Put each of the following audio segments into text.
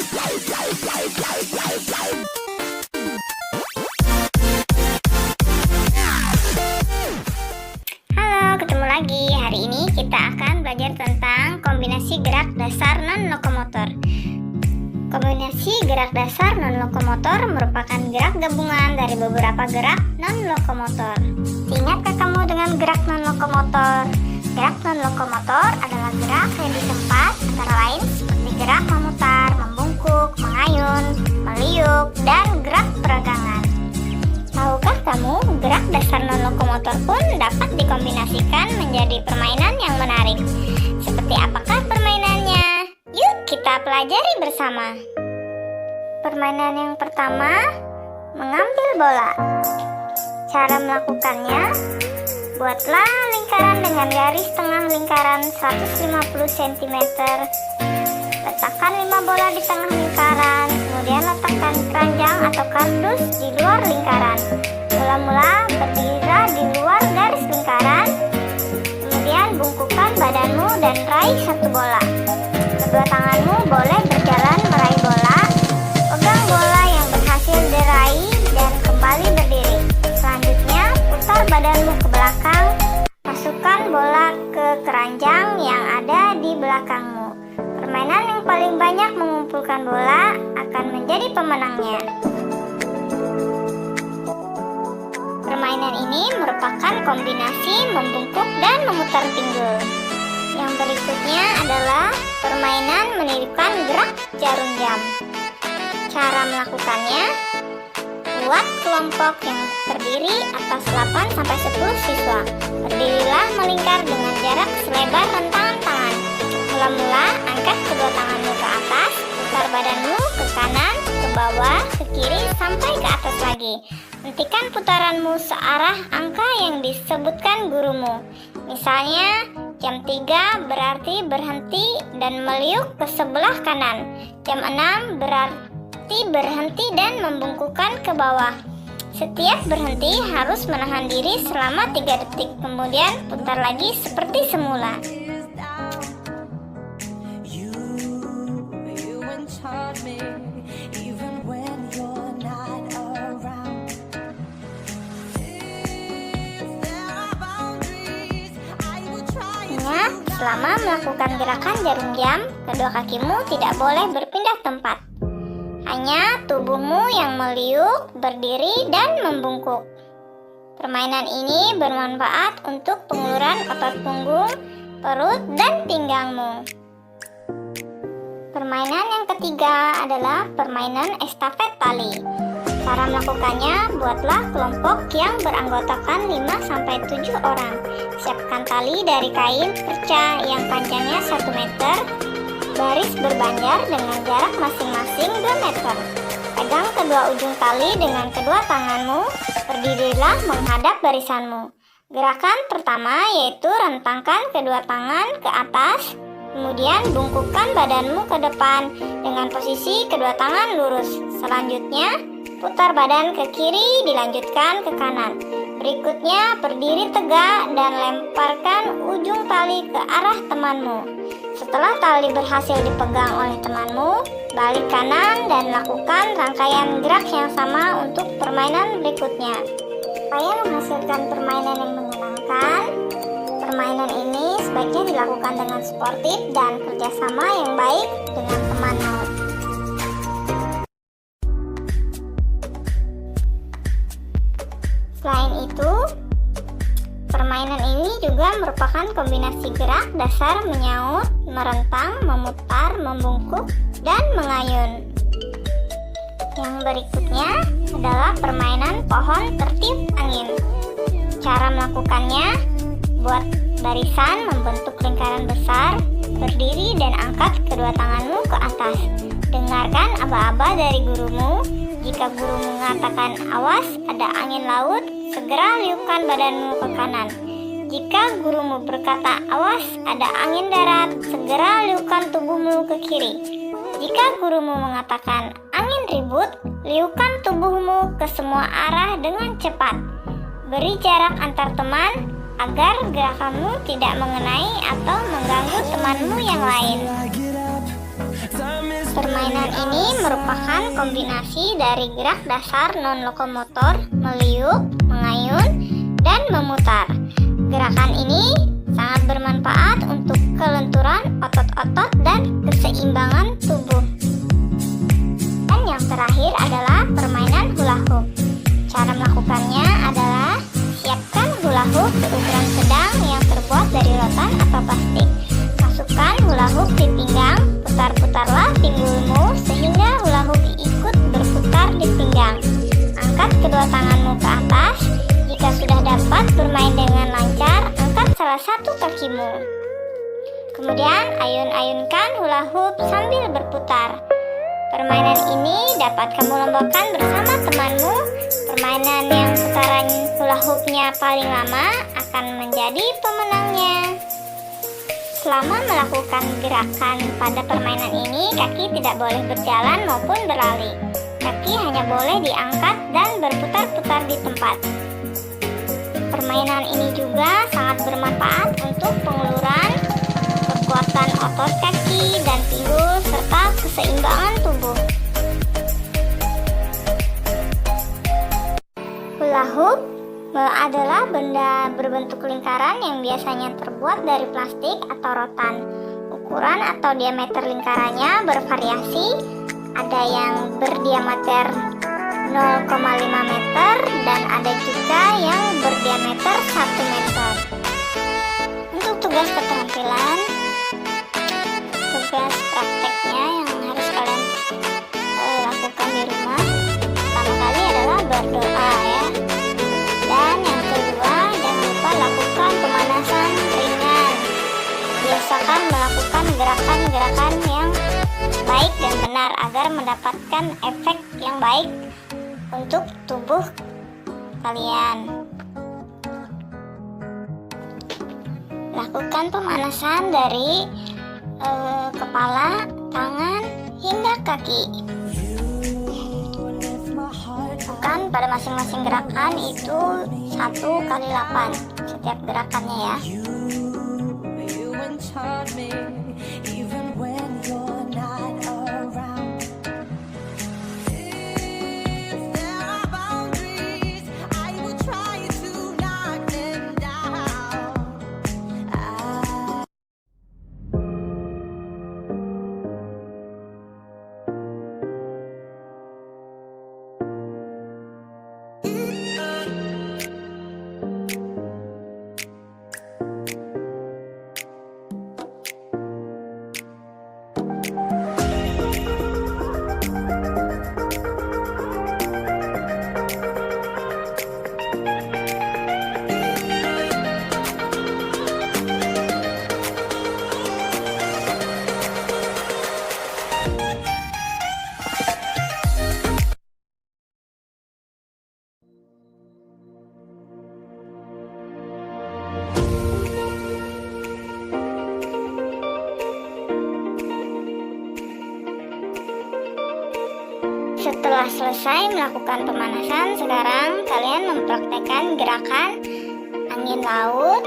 Halo, ketemu lagi. Hari ini kita akan belajar tentang kombinasi gerak dasar non-lokomotor. Kombinasi gerak dasar non-lokomotor merupakan gerak gabungan dari beberapa gerak non-lokomotor. Ingatkah kamu dengan gerak non-lokomotor? Gerak non-lokomotor adalah gerak yang di tempat, antara lain seperti gerak memutar, membungkuk, mengayun, meliuk, dan gerak peregangan. Tahukah kamu, gerak dasar non-lokomotor pun dapat dikombinasikan menjadi permainan yang menarik. Seperti apakah permainannya? Yuk kita pelajari bersama. Permainan yang pertama, mengambil bola. Cara melakukannya, buatlah lingkaran dengan garis tengah lingkaran 150 cm. Letakkan 5 bola di tengah lingkaran, kemudian letakkan keranjang atau kardus di luar lingkaran. Mula-mula berdirilah di luar garis lingkaran, kemudian bungkukkan badanmu dan raih satu bola. Kedua tanganmu boleh berjalan meraih bola. Pegang bola yang berhasil diraih dan kembali berdiri. Selanjutnya, putar badanmu ke belakang. Masukkan bola ke keranjang yang ada di belakangmu. Permainan yang paling banyak mengumpulkan bola akan menjadi pemenangnya. Permainan ini merupakan kombinasi membungkuk dan memutar pinggul. Yang berikutnya adalah permainan menirukan gerak jarum jam. Cara melakukannya, buat kelompok yang terdiri atas 8-10 siswa. Berdirilah melingkar dengan jarak selebar rentangan tangan. Mula-mula angkat kedua tanganmu ke atas, putar badanmu ke kanan, ke bawah, ke kiri, sampai ke atas lagi. Hentikan putaranmu searah angka yang disebutkan gurumu. Misalnya, jam 3 berarti berhenti dan meliuk ke sebelah kanan. Jam 6 berarti berhenti dan membungkukkan ke bawah. Setiap berhenti harus menahan diri selama 3 detik, kemudian putar lagi seperti semula. Selama melakukan gerakan jarum jam, kedua kakimu tidak boleh berpindah tempat. Hanya tubuhmu yang meliuk, berdiri, dan membungkuk. Permainan ini bermanfaat untuk penguluran otot punggung, perut, dan pinggangmu. Permainan yang ketiga adalah permainan estafet tali. Cara melakukannya, buatlah kelompok yang beranggotakan 5-7 orang. Siapkan tali dari kain perca yang panjangnya 1 meter, baris berbanjar dengan jarak masing-masing 2 meter. Pegang kedua ujung tali dengan kedua tanganmu, berdirilah menghadap barisanmu. Gerakan pertama yaitu rentangkan kedua tangan ke atas, kemudian bungkukkan badanmu ke depan dengan posisi kedua tangan lurus. Selanjutnya, putar badan ke kiri, dilanjutkan ke kanan. Berikutnya, berdiri tegak dan lemparkan ujung tali ke arah temanmu. Setelah tali berhasil dipegang oleh temanmu, balik kanan dan lakukan rangkaian gerak yang sama untuk permainan berikutnya. Supaya menghasilkan permainan yang menyenangkan, permainan ini sebaiknya dilakukan dengan sportif dan kerjasama yang baik dengan temanmu. Selain itu, permainan ini juga merupakan kombinasi gerak dasar menyaut, merentang, memutar, membungkuk, dan mengayun. Yang berikutnya adalah permainan pohon tertiup angin. Cara melakukannya, buat barisan membentuk lingkaran besar, berdiri dan angkat kedua tanganmu ke atas. Dengarkan aba-aba dari gurumu. Jika guru mengatakan awas ada angin laut, segera liupkan badanmu ke kanan. Jika gurumu berkata awas ada angin darat, segera liupkan tubuhmu ke kiri. Jika gurumu mengatakan angin ribut, liupkan tubuhmu ke semua arah dengan cepat. Beri jarak antar teman agar gerakanmu tidak mengenai atau mengganggu temanmu yang lain. Permainan ini merupakan kombinasi dari gerak dasar non-lokomotor, meliuk, mengayun, dan memutar. Gerakan ini sangat bermanfaat untuk kelenturan otot-otot dan keseimbangan tubuh. Dan yang terakhir adalah permainan hula hoop. Cara melakukannya adalah siapkan hula hoop berukuran sedang yang terbuat dari rotan atau plastik. Masukkan hula hoop di pinggang, putar-putarlah pinggulmu sehingga hula hoop ikut berputar di pinggang. Angkat kedua tanganmu ke atas. Jika sudah dapat bermain dengan lancar, angkat salah satu kakimu. Kemudian ayun-ayunkan hula hoop sambil berputar. Permainan ini dapat kamu lombakan bersama temanmu. Permainan yang putaran hula hoopnya paling lama akan menjadi pemenangnya. Selama melakukan gerakan pada permainan ini, kaki tidak boleh berjalan maupun berlari. Kaki hanya boleh diangkat dan berputar-putar di tempat. Permainan ini juga sangat bermanfaat untuk penguluran, kekuatan otot kaki dan pinggul, serta keseimbangan tubuh. Hula hoop adalah benda berbentuk lingkaran yang biasanya terbuat dari plastik atau rotan. Ukuran atau diameter lingkarannya bervariasi, ada yang berdiameter 0,5 meter dan ada juga yang berdiameter 1 meter. Untuk tugas keterampilan, tugas prakteknya yang harus kalian lakukan di rumah, pertama kali adalah berdoa ya. Dan yang kedua, jangan lupa lakukan pemanasan ringan. Biasakan melakukan gerakan-gerakan yang baik dan benar agar mendapatkan efek yang baik untuk tubuh kalian. Lakukan pemanasan dari kepala, tangan, hingga kaki. Lakukan pada masing-masing gerakan itu 1 kali 8 setiap gerakannya ya. Setelah selesai melakukan pemanasan, sekarang kalian mempraktekkan gerakan angin laut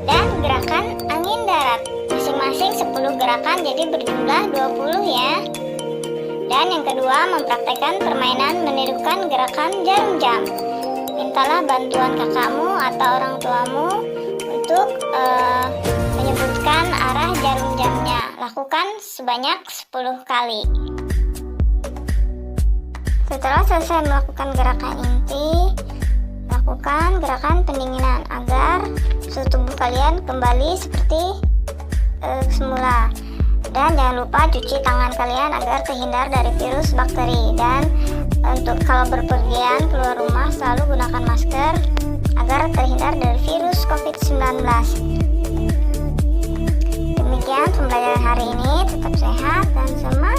dan gerakan angin darat. Masing-masing 10 gerakan, jadi berjumlah 20 ya. Dan yang kedua, mempraktekkan permainan menirukan gerakan jarum jam. Mintalah bantuan kakakmu atau orang tuamu untuk menyebutkan arah jarum jamnya. Lakukan sebanyak 10 kali. Setelah selesai melakukan gerakan inti, lakukan gerakan pendinginan agar suhu tubuh kalian kembali seperti semula. Dan jangan lupa cuci tangan kalian agar terhindar dari virus bakteri. Dan untuk kalau berpergian keluar rumah selalu gunakan masker agar terhindar dari virus COVID-19. Demikian pembelajaran hari ini, tetap sehat dan semangat.